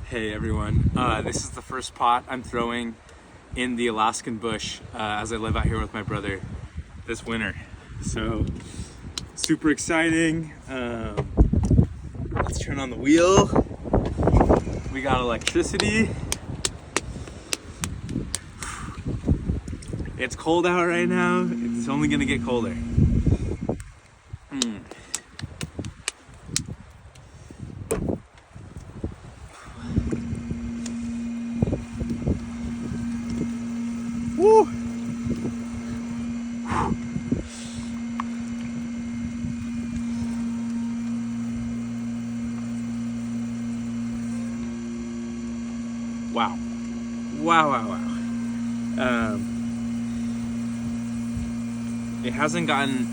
Hey everyone, this is the first pot I'm throwing in the Alaskan bush as I live out here with my brother this winter. So super exciting. Let's turn on the wheel. We got electricity. It's cold out right now. It's only gonna get colder. Woo! Wow. Wow. It hasn't gotten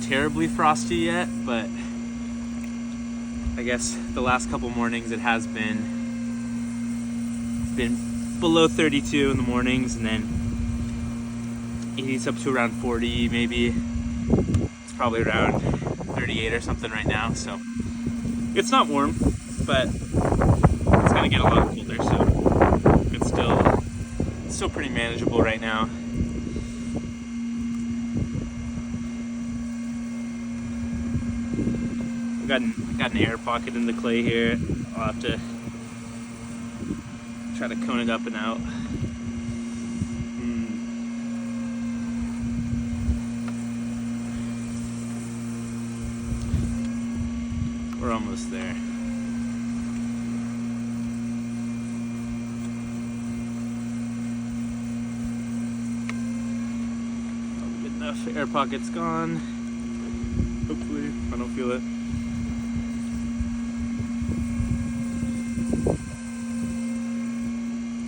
terribly frosty yet, but I guess the last couple mornings it has been below 32 in the mornings, and then it heats up to around 40 maybe. It's probably around 38 or something right now, so it's not warm, but it's gonna get a lot colder, so it's still pretty manageable right now. Got an air pocket in the clay here. I'll have to try to cone it up and out. We're almost there. Good enough. Air pocket's gone. Hopefully, I don't feel it.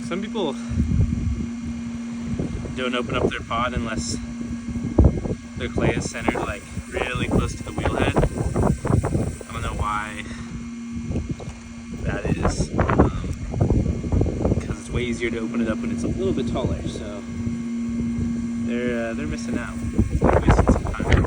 Some people don't open up their pot unless their clay is centered like really close to the wheelhead. I don't know why that is, because it's way easier to open it up when it's a little bit taller. So they're missing out. They're wasting some time.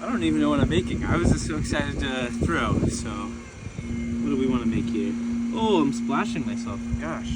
I don't even know what I'm making. I was just so excited to throw. So what do we want to make here? Oh, I'm splashing myself. Gosh.